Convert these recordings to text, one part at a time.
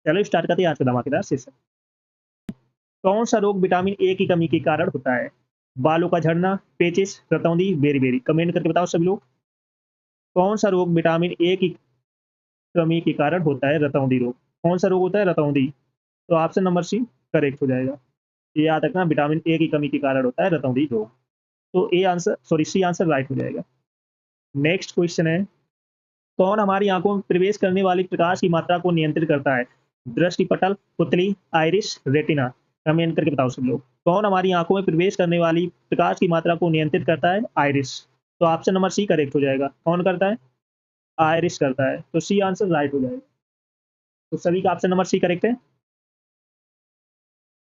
चलो स्टार्ट करते हैं आज का धमाकेदार सेशन। कौन सा रोग विटामिन ए की कमी के कारण होता है? बालों का झड़ना, पेचिस, रतौंधी, बेरी-बेरी। कमेंट करके बताओ सभी लोग। कौन सा रोग विटामिन ए की कमी के कारण होता है? रतौंधी रोग। कौन सा रोग होता है? रतौंधी। तो ऑप्शन नंबर सी करेक्ट हो जाएगा। ये याद रखना, विटामिन ए की कमी के कारण होता है रतौंधी रोग। तो A answer sorry C answer right हो जाएगा। नेक्स्ट क्वेश्चन है, कौन हमारी आंखों में प्रवेश करने वाली प्रकाश की मात्रा को नियंत्रित करता है? दृष्टिपटल, पुतली, आइरिस, रेटिना। कमेंट करके बताओ सब लोग। कौन हमारी आंखों में प्रवेश करने वाली प्रकाश की मात्रा को नियंत्रित करता है? आइरिस। तो ऑप्शन नंबर सी करेक्ट हो जाएगा। कौन करता है? आइरिस करता है। तो सी आंसर राइट हो जाएगा। तो सभी का ऑप्शन नंबर सी करेक्ट है।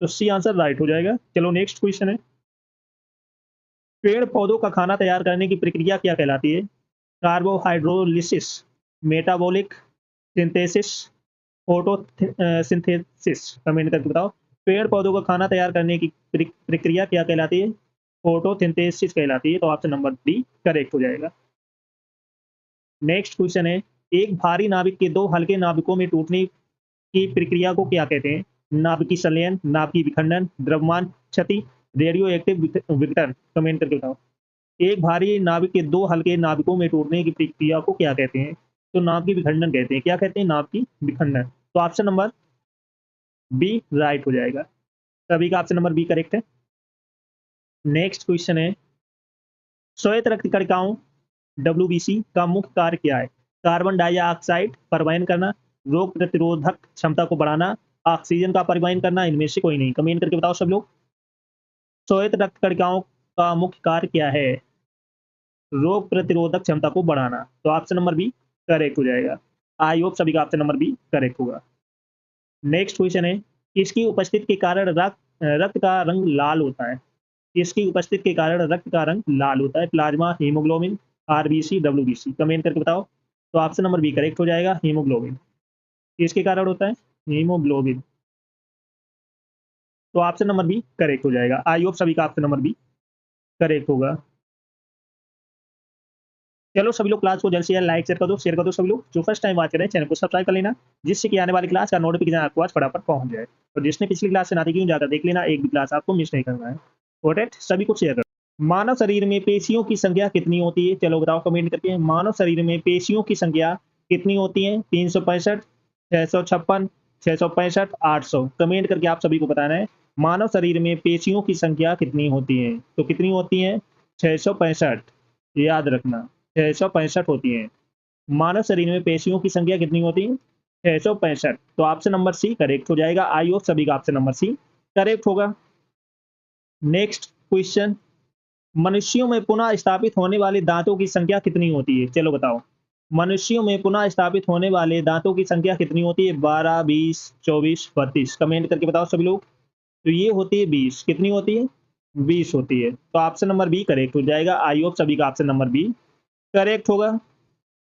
तो सी आंसर राइट हो जाएगा। चलो नेक्स्ट क्वेश्चन है, पेड़ पौधों का खाना तैयार करने की प्रक्रिया क्या कहलाती है? कार्बोहाइड्रोलिसिस, मेटाबॉलिक सिंथेसिस, फोटोसिंथेसिस। कमेंट करके बताओ। पेड़ पौधों का खाना तैयार करने की प्रक्रिया क्या कहलाती है? फोटोसिंथेसिस कहलाती है। तो ऑप्शन नंबर डी करेक्ट हो जाएगा। नेक्स्ट क्वेश्चन है, एक भारी नाविक के दो हल्के नाविकों में टूटने की प्रक्रिया को क्या कहते हैं? नाभिकीय संलयन, नाभिकीय विखंडन, द्रव्यमान क्षति, रेडियो एक्टिव विघटन। कमेंट करके बताओ। एक भारी नाविक के दो हल्के नाविकों में टूटने की प्रक्रिया को क्या कहते हैं? तो नाभिकीय विखंडन कहते हैं। क्या कहते हैं? नाभिकीय विखंडन। तो ऑप्शन नंबर बी राइट हो जाएगा। सभी का ऑप्शन नंबर बी करेक्ट है। नेक्स्ट क्वेश्चन है, श्वेत रक्त कणिकाओं डब्ल्यूबीसी का मुख्य कार्य क्या है? कार्बन डाइऑक्साइड परिवहन करना, रोग प्रतिरोधक क्षमता को बढ़ाना, ऑक्सीजन का परिवहन करना। इनमें से कोई नहीं। कमेंट करके बताओ सब लोग। श्वेत रक्त कणिकाओं का मुख्य कार्य क्या है? रोग प्रतिरोधक क्षमता को बढ़ाना। तो ऑप्शन नंबर बी करेक्ट हो जाएगा। आई होप सभी का ऑप्शन नंबर बी करेक्ट होगा। नेक्स्ट क्वेश्चन है, किसकी उपस्थिति के कारण रक्त का रंग लाल होता है? किसकी उपस्थिति के कारण रक्त का रंग लाल होता है? Plasma, haemoglobin, RBC, WBC. Comment करके बताओ। तो ऑप्शन नंबर बी करेक्ट हो जाएगा, हीमोग्लोबिन। किसके कारण होता है? हीमोग्लोबिन। तो ऑप्शन नंबर बी करेक्ट हो जाएगा। आई होप सभी का ऑप्शन नंबर बी करेक्ट होगा। चलो सभी लोग क्लास को जल्द से जल्द लाइक शेयर कर दो सभी लोग। जो फर्स्ट टाइम बात करें चैनल को सब्सक्राइब कर लेना, जिससे कि आने वाली क्लास का नोटिफिकेशन आपको आज फटाफट पहुंच जाए। और जिसने पिछली क्लास से ना देखी जाकर देख लेना, एक भी क्लास आपको मिस नहीं करना है। ऑलराइट, सभी को शेयर कर। मानव शरीर में पेशियों की संख्या कितनी होती है? चलो बताओ कमेंट करके। मानव शरीर में पेशियों की संख्या कितनी होती है? 365, 656, 665, 800। कमेंट करके आप सभी को बताना है मानव शरीर में पेशियों की संख्या कितनी होती है। तो कितनी होती है? 665। याद रखना 665 होती है। मानव शरीर में पेशियों की संख्या कितनी होती है? 665। तो ऑप्शन नंबर सी करेक्ट हो जाएगा। आई होप सभी का ऑप्शन नंबर सी करेक्ट होगा। नेक्स्ट क्वेश्चन, मनुष्यों में पुनः स्थापित होने वाले दांतों की संख्या कितनी होती है? चलो बताओ। मनुष्यों में पुनः स्थापित होने वाले दांतों की संख्या कितनी होती है? 12, 20, 24, 32। कमेंट करके बताओ सभी लोग। तो ये होती है 20। कितनी होती है? 20 होती है। तो ऑप्शन नंबर बी करेक्ट हो जाएगा। आई होप सभी का ऑप्शन नंबर बी करेक्ट होगा।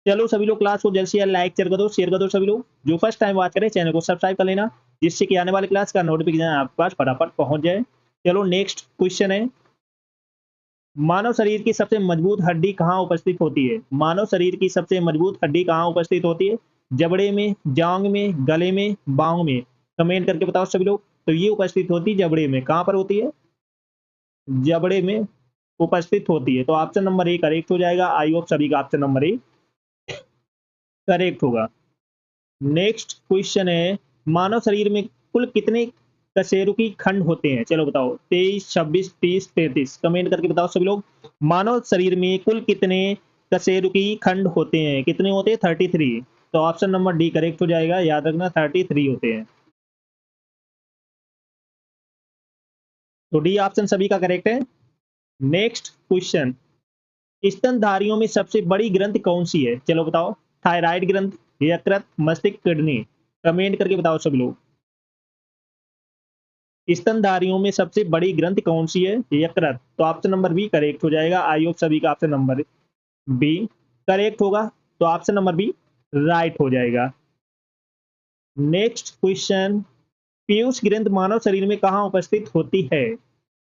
चलो सभी लोग क्लास को जल्द से जल्द लाइक शेयर कर दो सभी लोग। जो फर्स्ट टाइम बात करें चैनल को सब्सक्राइब कर लेना, जिससे कि आने वाली क्लास का नोटिफिकेशन आपके पास फटाफट पहुंच जाए। चलो नेक्स्ट क्वेश्चन है, मानव शरीर की सबसे मजबूत हड्डी कहाँ उपस्थित होती है? मानव शरीर की सबसे मजबूत हड्डी कहाँ उपस्थित होती है? जबड़े में, जांग में, गले में, बाहों में। कमेंट करके बताओ सभी लोग। तो ये उपस्थित होती है जबड़े में। कहाँ पर होती है? जबड़े में उपस्थित होती है। तो ऑप्शन नंबर ए करेक्ट हो जाएगा। आई होप सभी का ऑप्शन नंबर ए करेक्ट होगा। नेक्स्ट क्वेश्चन है, मानव शरीर में कुल कितने कशेरुकी खंड होते हैं? चलो बताओ। 23, 26, 30, 33। कमेंट करके बताओ सभी लोग। मानव शरीर में कुल कितने कशेरुकी खंड होते हैं? कितने होते हैं? 33। तो ऑप्शन नंबर डी करेक्ट हो जाएगा। याद रखना 33 होते हैं। तो डी ऑप्शन सभी का करेक्ट है। नेक्स्ट क्वेश्चन, स्तनधारियों में सबसे बड़ी ग्रंथि कौन सी है? चलो बताओ। थायराइड ग्रंथि, यकृत, मस्तिष्क, किडनी। कमेंट करके बताओ सभी लोग। स्तनधारियों में सबसे बड़ी ग्रंथि कौन सी है? यकृत। तो ऑप्शन नंबर बी करेक्ट हो जाएगा। आई होप सभी का ऑप्शन नंबर बी करेक्ट होगा। तो ऑप्शन नंबर बी राइट हो जाएगा। नेक्स्ट क्वेश्चन, पीयूष ग्रंथि मानव शरीर में कहाँ उपस्थित होती है?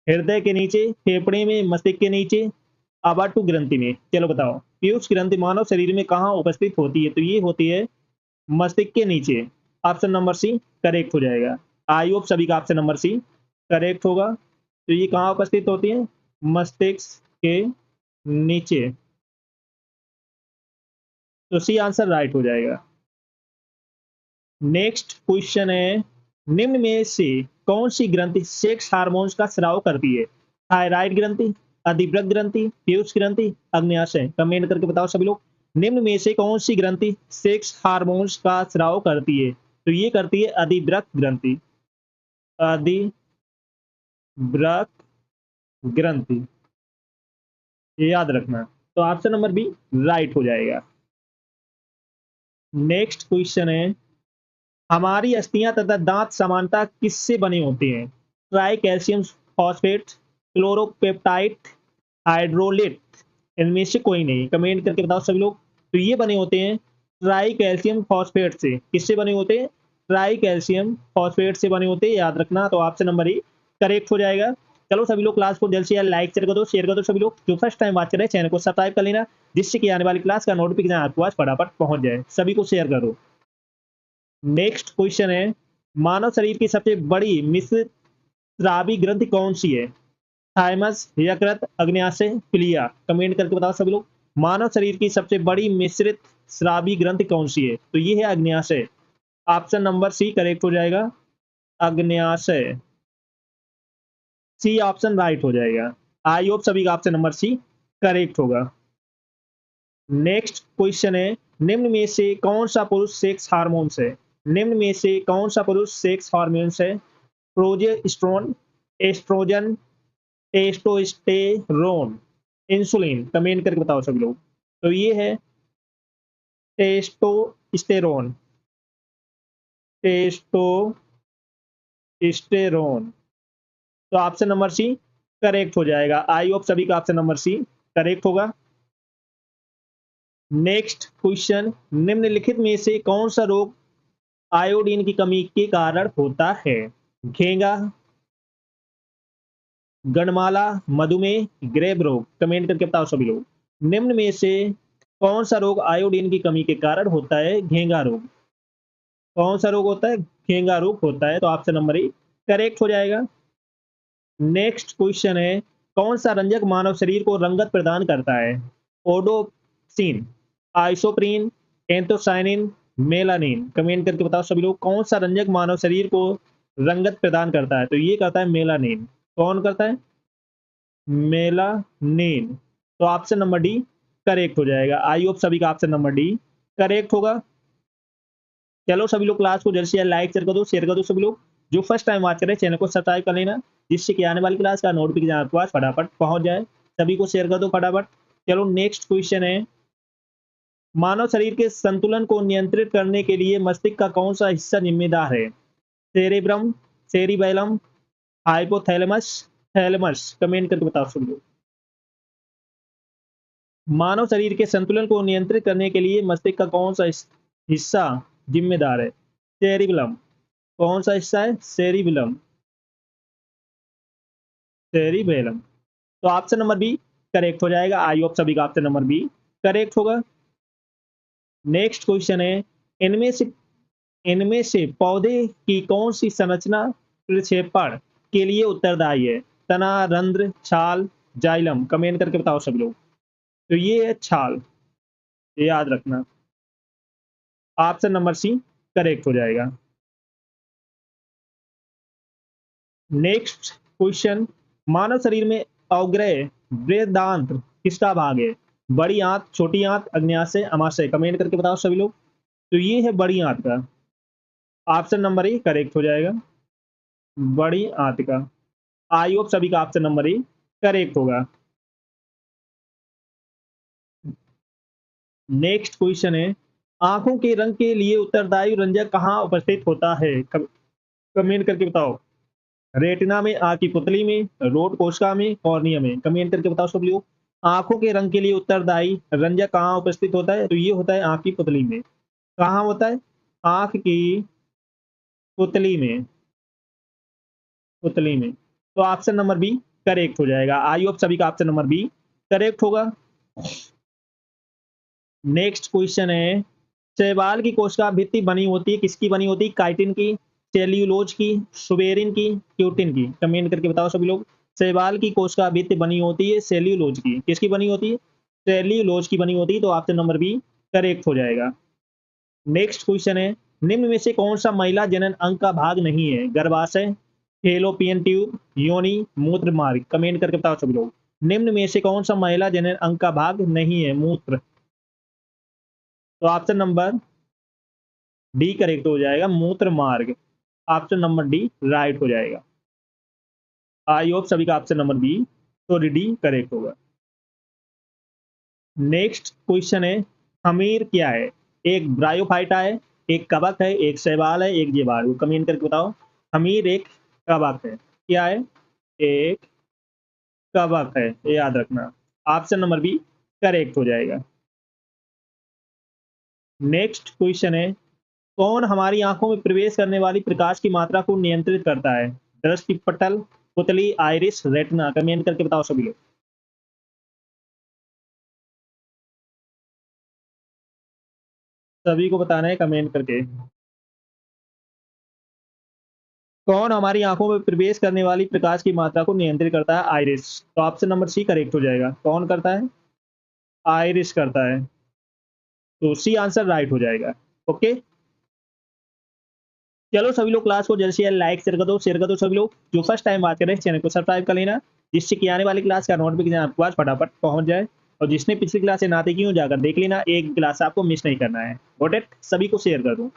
हृदय के नीचे, फेफड़े में, मस्तिष्क के नीचे, आबाटू ग्रंथि में। चलो बताओ। पीयूष ग्रंथि मानव शरीर में कहाँ उपस्थित होती है? तो ये होती है मस्तिष्क के नीचे। ऑप्शन नंबर सी करेक्ट हो जाएगा। आई होप सभी का ऑप्शन नंबर सी करेक्ट होगा। तो ये कहाँ उपस्थित होती है? मस्तिष्क के नीचे। तो सी आंसर राइट हो जाएगा। नेक्स्ट क्वेश्चन है, निम्न में से कौन सी ग्रंथि सेक्स हार्मोन्स का स्राव करती है? थायराइड ग्रंथि, अधिवृक्क ग्रंथि, पीयूष ग्रंथि, अग्न्याशय। कमेंट करके बताओ सभी लोग। निम्न में से कौन सी ग्रंथि सेक्स हार्मोन्स का स्राव करती है? तो ये करती है अधिवृक्क ग्रंथि। अधिवृक्क ग्रंथि, ये याद रखना। तो ऑप्शन नंबर बी राइट हो जाएगा। नेक्स्ट क्वेश्चन है, हमारी अस्थियां तथा दांत समानता किससे बने होते हैं? Tri calcium phosphate, chloropeptide, hydrolyte. इनमें से कोई नहीं। कमेंट करके बताओ सभी लोग। तो ये बने होते हैं ट्राई कैल्शियम फॉस्फेट से। किससे बने होते हैं? ट्राई कैल्शियम फॉस्फेट से बने होते हैं, याद रखना। तो ऑप्शन नंबर ई करेक्ट हो जाएगा। चलो सभी लोग क्लास को जल्द से जल्द लाइक शेयर कर दो सभी लोग। जो फर्स्ट टाइम बात कर रहे हैं चैनल को सब्सक्राइब कर लेना, जिससे कि आने वाली क्लास का नोटिफिकेशन आपके पास फटाफट पहुंच जाए। सभी को शेयर करो। नेक्स्ट क्वेश्चन है, मानव शरीर की सबसे बड़ी मिश्रित स्रावी ग्रंथि कौन सी है? थाइमस, यकृत, अग्न्याशय, प्लिया। कमेंट करके बताओ सभी लोग। मानव शरीर की सबसे बड़ी मिश्रित स्रावी ग्रंथि कौन सी है? तो ये है अग्न्याशय। ऑप्शन नंबर सी करेक्ट हो जाएगा। अग्न्याशय, सी ऑप्शन राइट हो जाएगा। आई होप सभी का ऑप्शन नंबर सी करेक्ट होगा। नेक्स्ट क्वेश्चन है, निम्न में से कौन सा पुरुष सेक्स हार्मोन्स है? निम्न में से कौन सा पुरुष सेक्स हार्मोन्स है? Progesterone, oestrogen, testosterone, insulin. Comment करके बताओ सभी लोग। तो ये है टेस्टोस्टेरोन। टेस्टोस्टेरोन। तो ऑप्शन नंबर सी करेक्ट हो जाएगा। आई होप सभी का ऑप्शन नंबर सी करेक्ट होगा। नेक्स्ट क्वेश्चन, निम्नलिखित में से कौन सा रोग आयोडीन की कमी के कारण होता है? घेंगा, गणमाला, मधुमेह, ग्रेव रोग। कमेंट करके बताओ सभी लोग। निम्न में से कौन सा रोग आयोडीन की कमी के कारण होता है? घेंगा रोग। कौन सा रोग होता है? घेंगा रोग होता है। तो ऑप्शन नंबर ए करेक्ट हो जाएगा। नेक्स्ट क्वेश्चन है, कौन सा रंजक मानव शरीर को रंगत प्रदान करता है? ओडोसिन, आइसोप्रीन, एंथोसाइनिन, मेलानिन। कमेंट करके बताओ सभी लोग। कौन सा रंजक मानव शरीर को रंगत प्रदान करता है? तो ये करता है मेलानिन। कौन करता है? मेलानिन। तो ऑप्शन नंबर डी करेक्ट हो जाएगा। आई होप सभी का ऑप्शन नंबर डी करेक्ट होगा। चलो सभी लोग क्लास को जल्द से जल्द लाइक शेयर कर दो सभी लोग। जो फर्स्ट टाइम बात कर रहे हैं चैनल को सब्सक्राइब कर लेना, जिससे कि आने वाली क्लास का नोटिफिकेशन आपके पास फटाफट पहुंच जाए। सभी को शेयर कर दो फटाफट। चलो नेक्स्ट क्वेश्चन है, मानव शरीर के संतुलन को नियंत्रित करने के लिए मस्तिष्क का कौन सा हिस्सा जिम्मेदार है? Cerebrum, cerebellum, hypothalamus, thalamus. Comment करके बताओ सभी लोग। मानव शरीर के संतुलन को नियंत्रित करने के लिए मस्तिष्क का कौन सा हिस्सा जिम्मेदार है? सेरिबलम। कौन सा हिस्सा है? सेरिबलम। सेरिबेलम। तो ऑप्शन नंबर बी करेक्ट हो जाएगा। आई होप सभी का ऑप्शन नंबर बी करेक्ट होगा। नेक्स्ट क्वेश्चन है, इनमें से पौधे की कौन सी संरचना प्रक्षेपण के लिए उत्तरदायी है? तना, रंध्र, छाल, जाइलम। कमेंट करके बताओ सभी लोग। तो ये है छाल, ये याद रखना। ऑप्शन नंबर सी करेक्ट हो जाएगा। नेक्स्ट क्वेश्चन, मानव शरीर में अवग्रह बृहदांत्र किसका भाग है? बड़ी आंत, छोटी आंत, अग्न्याशय, अमाशय। कमेंट करके बताओ सभी लोग। तो ये है बड़ी आंत का। ऑप्शन नंबर ए करेक्ट हो जाएगा। बड़ी आंत का। आई होप सभी का ऑप्शन नंबर ए करेक्ट होगा। नेक्स्ट क्वेश्चन है, आंखों के रंग के लिए उत्तरदायी रंजक कहाँ उपस्थित होता है? कमेंट करके बताओ। रेटिना में, आंख की पुतली में, रोड कोशिका में, कॉर्निया में। कमेंट करके बताओ सब लोग। आंखों के रंग के लिए उत्तरदायी रंजक कहाँ उपस्थित होता है? तो ये होता है आंख की पुतली में। कहाँ होता है? आंख की पुतली में। पुतली में। तो ऑप्शन नंबर बी करेक्ट हो जाएगा। आई होप सभी का ऑप्शन नंबर बी करेक्ट होगा। नेक्स्ट क्वेश्चन है, शैवाल की कोशिका भित्ति बनी होती है, किसकी बनी होती है? काइटिन की, सेल्यूलोज की, सुबेरिन की, क्यूटिन की। कमेंट करके बताओ सभी लोग। शैवाल की कोशिका भित्ति बनी होती है सेल्यूलोज की, किसकी बनी होती है? सेल्यूलोज की बनी होती है, तो ऑप्शन नंबर बी करेक्ट हो जाएगा। नेक्स्ट क्वेश्चन है, निम्न में से कौन सा महिला जनन अंग का भाग नहीं है? गर्भाशय, फेलोपियन ट्यूब, योनि, मूत्र मार्ग। कमेंट करके बताओ सभी लोग। निम्न में से कौन सा महिला जनन अंग का भाग नहीं है? मूत्र। तो ऑप्शन नंबर डी करेक्ट हो जाएगा, मूत्र मार्ग। ऑप्शन नंबर डी राइट हो जाएगा। आई होप सभी का option number B sorry D correct होगा। नेक्स्ट क्वेश्चन है, हमीर क्या है? एक ब्रायोफाइटा है, एक कवक है, एक शैवाल है, एक जीवाणु। कमेंट करके बताओ। हमीर एक कवक है। क्या है? एक कवक है, ये याद रखना। ऑप्शन नंबर बी करेक्ट हो जाएगा। नेक्स्ट क्वेश्चन है, कौन हमारी आंखों में प्रवेश करने वाली प्रकाश की मात्रा को नियंत्रित करता है? दृष्टि पटल, पुतली, आइरिस, रेटिना। कमेंट करके बताओ सभी लोग। सभी को बताना है कमेंट करके। कौन हमारी आंखों में प्रवेश करने वाली प्रकाश की मात्रा को नियंत्रित करता है? आइरिस। तो ऑप्शन नंबर सी करेक्ट हो जाएगा। कौन करता है? आइरिस करता है, तो सी आंसर राइट हो जाएगा। ओके, चलो सभी लोग क्लास को जल्द से जल्द लाइक शेयर कर दो सभी लोग। जो फर्स्ट टाइम बात कर रहे हैं चैनल को सब्सक्राइब कर लेना, जिससे कि आने वाली क्लास का नोटिफिकेशन आपके पास फटाफट पहुंच जाए। और जिसने पिछली क्लास से ना देखी हो जाकर देख लेना, एक क्लास आपको मिस नहीं करना है। Got it? सभी को शेयर कर दूं।